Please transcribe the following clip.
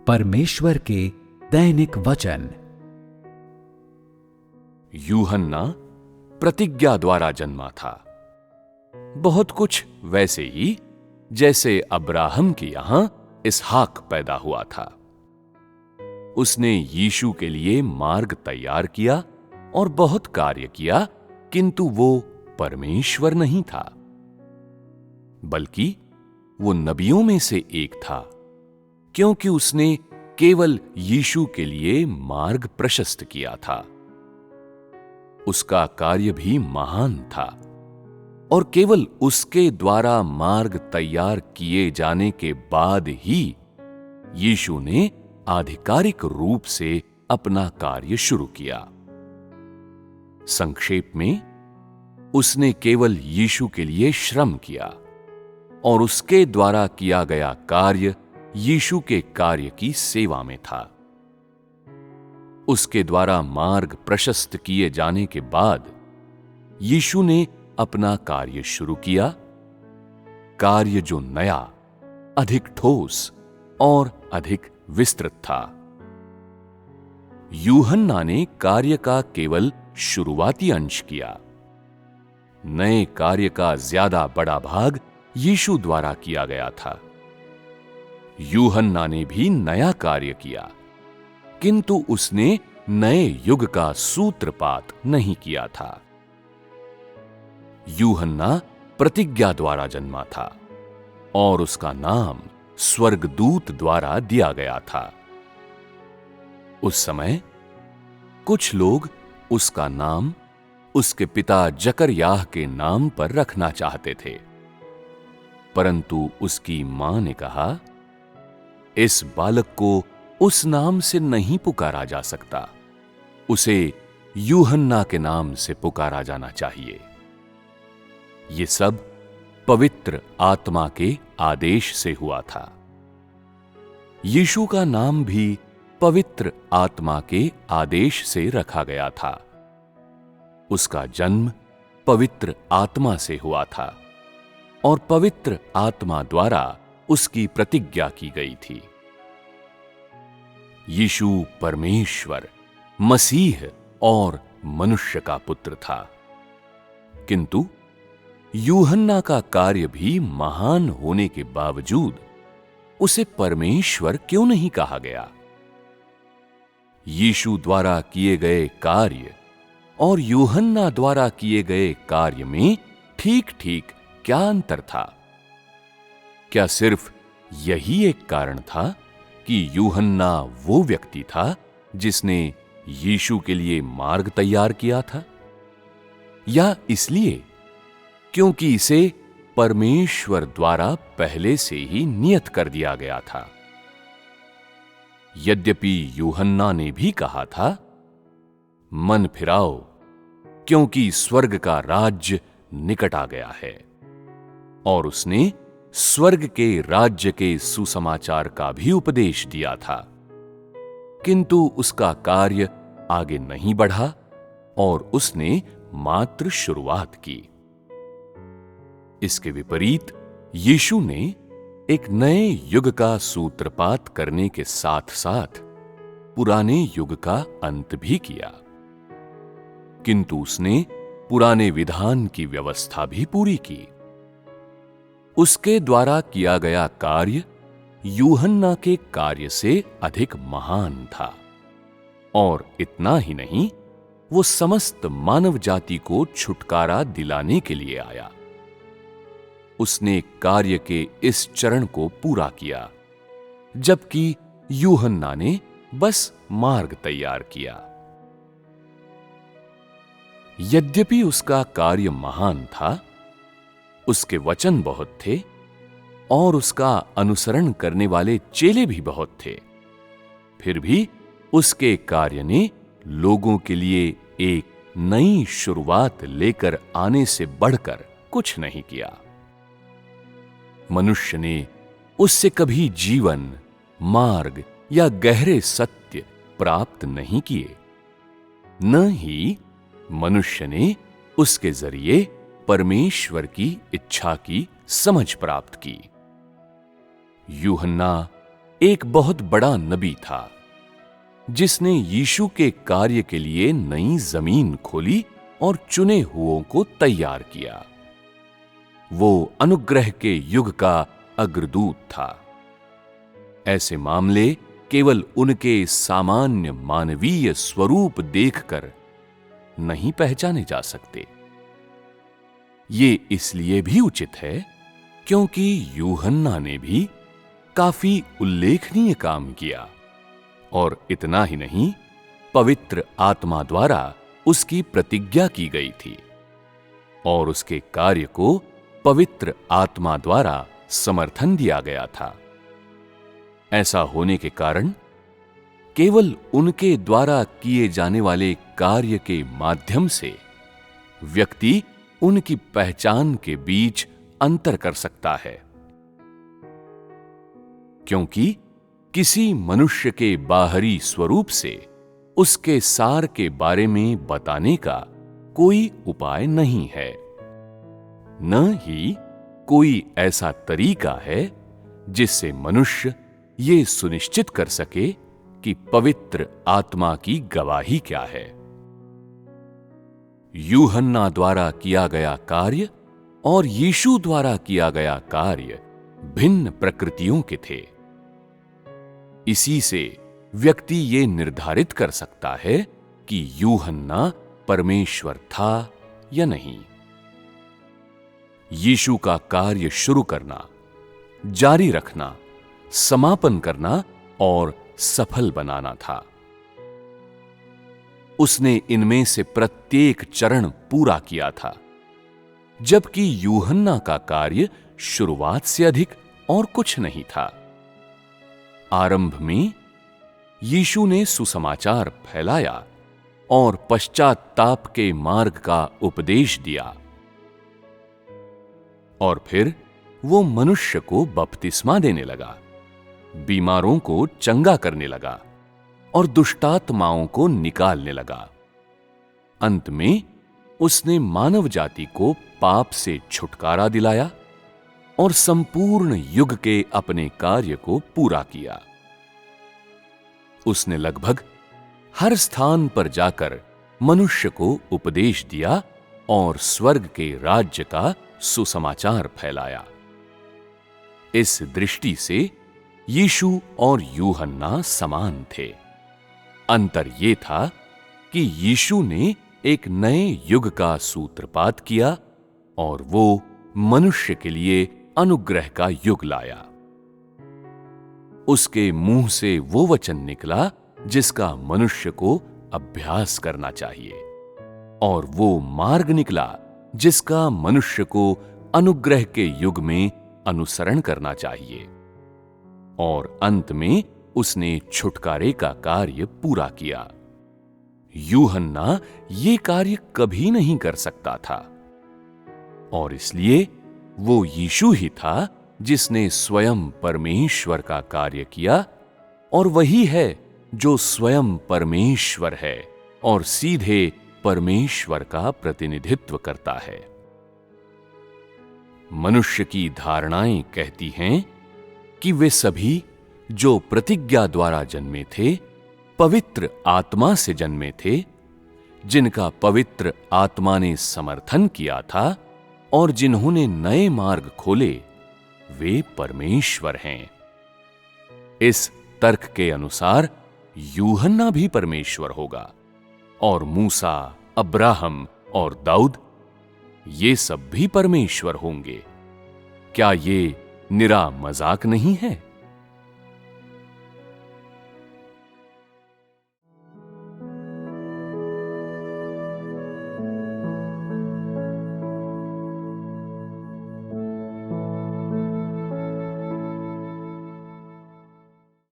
परमेश्वर के दैनिक वचन। यूहन्ना प्रतिज्ञा द्वारा जन्मा था, बहुत कुछ वैसे ही जैसे अब्राहम के यहां इसहाक पैदा हुआ था। उसने यीशु के लिए मार्ग तैयार किया और बहुत कार्य किया, किंतु वो परमेश्वर नहीं था, बल्कि वो नबियों में से एक था, क्योंकि उसने केवल यीशु के लिए मार्ग प्रशस्त किया था। उसका कार्य भी महान था और केवल उसके द्वारा मार्ग तैयार किए जाने के बाद ही यीशु ने आधिकारिक रूप से अपना कार्य शुरू किया। संक्षेप में, उसने केवल यीशु के लिए श्रम किया और उसके द्वारा किया गया कार्य यीशु के कार्य की सेवा में था। उसके द्वारा मार्ग प्रशस्त किए जाने के बाद यीशु ने अपना कार्य शुरू किया, कार्य जो नया, अधिक ठोस और अधिक विस्तृत था। यूहन्ना ने कार्य का केवल शुरुआती अंश किया। नए कार्य का ज्यादा बड़ा भाग यीशु द्वारा किया गया था। यूहन्ना ने भी नया कार्य किया, किंतु उसने नए युग का सूत्रपात नहीं किया था। यूहन्ना प्रतिज्ञा द्वारा जन्मा था और उसका नाम स्वर्गदूत द्वारा दिया गया था। उस समय कुछ लोग उसका नाम उसके पिता जकरयाह के नाम पर रखना चाहते थे, परंतु उसकी मां ने कहा, इस बालक को उस नाम से नहीं पुकारा जा सकता, उसे यूहन्ना के नाम से पुकारा जाना चाहिए। ये सब पवित्र आत्मा के आदेश से हुआ था। यीशु का नाम भी पवित्र आत्मा के आदेश से रखा गया था। उसका जन्म पवित्र आत्मा से हुआ था और पवित्र आत्मा द्वारा उसकी प्रतिज्ञा की गई थी। यीशु परमेश्वर, मसीह और मनुष्य का पुत्र था, किंतु यूहन्ना का कार्य भी महान होने के बावजूद उसे परमेश्वर क्यों नहीं कहा गया? यीशु द्वारा किए गए कार्य और यूहन्ना द्वारा किए गए कार्य में ठीक ठीक क्या अंतर था? क्या सिर्फ यही एक कारण था कि यूहन्ना वो व्यक्ति था जिसने यीशु के लिए मार्ग तैयार किया था, या इसलिए क्योंकि इसे परमेश्वर द्वारा पहले से ही नियत कर दिया गया था? यद्यपि यूहन्ना ने भी कहा था, मन फिराओ, क्योंकि स्वर्ग का राज्य निकट आ गया है, और उसने स्वर्ग के राज्य के सुसमाचार का भी उपदेश दिया था, किंतु उसका कार्य आगे नहीं बढ़ा और उसने मात्र शुरुआत की। इसके विपरीत यीशु ने एक नए युग का सूत्रपात करने के साथ साथ पुराने युग का अंत भी किया, किंतु उसने पुराने विधान की व्यवस्था भी पूरी की। उसके द्वारा किया गया कार्य यूहन्ना के कार्य से अधिक महान था, और इतना ही नहीं, वो समस्त मानव जाति को छुटकारा दिलाने के लिए आया। उसने कार्य के इस चरण को पूरा किया, जबकि यूहन्ना ने बस मार्ग तैयार किया। यद्यपि उसका कार्य महान था, उसके वचन बहुत थे और उसका अनुसरण करने वाले चेले भी बहुत थे, फिर भी उसके कार्य ने लोगों के लिए एक नई शुरुआत लेकर आने से बढ़कर कुछ नहीं किया। मनुष्य ने उससे कभी जीवन, मार्ग या गहरे सत्य प्राप्त नहीं किए, न ही मनुष्य ने उसके जरिए परमेश्वर की इच्छा की समझ प्राप्त की। यूहन्ना एक बहुत बड़ा नबी था जिसने यीशु के कार्य के लिए नई जमीन खोली और चुने हुओं को तैयार किया। वो अनुग्रह के युग का अग्रदूत था। ऐसे मामले केवल उनके सामान्य मानवीय स्वरूप देखकर नहीं पहचाने जा सकते। ये इसलिए भी उचित है क्योंकि यूहन्ना ने भी काफी उल्लेखनीय काम किया, और इतना ही नहीं, पवित्र आत्मा द्वारा उसकी प्रतिज्ञा की गई थी और उसके कार्य को पवित्र आत्मा द्वारा समर्थन दिया गया था। ऐसा होने के कारण केवल उनके द्वारा किए जाने वाले कार्य के माध्यम से व्यक्ति उनकी पहचान के बीच अंतर कर सकता है, क्योंकि किसी मनुष्य के बाहरी स्वरूप से उसके सार के बारे में बताने का कोई उपाय नहीं है, न ही कोई ऐसा तरीका है जिससे मनुष्य ये सुनिश्चित कर सके कि पवित्र आत्मा की गवाही क्या है। यूहन्ना द्वारा किया गया कार्य और यीशु द्वारा किया गया कार्य भिन्न प्रकृतियों के थे। इसी से व्यक्ति ये निर्धारित कर सकता है कि यूहन्ना परमेश्वर था या नहीं। यीशु का कार्य शुरू करना, जारी रखना, समापन करना और सफल बनाना था। उसने इनमें से प्रत्येक चरण पूरा किया था, जबकि यूहन्ना का कार्य शुरुआत से अधिक और कुछ नहीं था। आरंभ में यीशु ने सुसमाचार फैलाया और पश्चात्ताप के मार्ग का उपदेश दिया, और फिर वो मनुष्य को बपतिस्मा देने लगा, बीमारों को चंगा करने लगा और दुष्टात्माओं को निकालने लगा। अंत में उसने मानव जाति को पाप से छुटकारा दिलाया और संपूर्ण युग के अपने कार्य को पूरा किया। उसने लगभग हर स्थान पर जाकर मनुष्य को उपदेश दिया और स्वर्ग के राज्य का सुसमाचार फैलाया। इस दृष्टि से यीशु और यूहन्ना समान थे। अंतर यह था कि यीशु ने एक नए युग का सूत्रपात किया और वो मनुष्य के लिए अनुग्रह का युग लाया। उसके मुंह से वो वचन निकला जिसका मनुष्य को अभ्यास करना चाहिए, और वो मार्ग निकला जिसका मनुष्य को अनुग्रह के युग में अनुसरण करना चाहिए। और अंत में उसने छुटकारे का कार्य पूरा किया। यूहन्ना ये कार्य कभी नहीं कर सकता था, और इसलिए वो यीशु ही था जिसने स्वयं परमेश्वर का कार्य किया, और वही है जो स्वयं परमेश्वर है और सीधे परमेश्वर का प्रतिनिधित्व करता है। मनुष्य की धारणाएं कहती हैं कि वे सभी जो प्रतिज्ञा द्वारा जन्मे थे, पवित्र आत्मा से जन्मे थे, जिनका पवित्र आत्मा ने समर्थन किया था और जिन्होंने नए मार्ग खोले, वे परमेश्वर हैं। इस तर्क के अनुसार यूहन्ना भी परमेश्वर होगा, और मूसा, अब्राहम और दाऊद, ये सब भी परमेश्वर होंगे। क्या ये निरा मजाक नहीं है?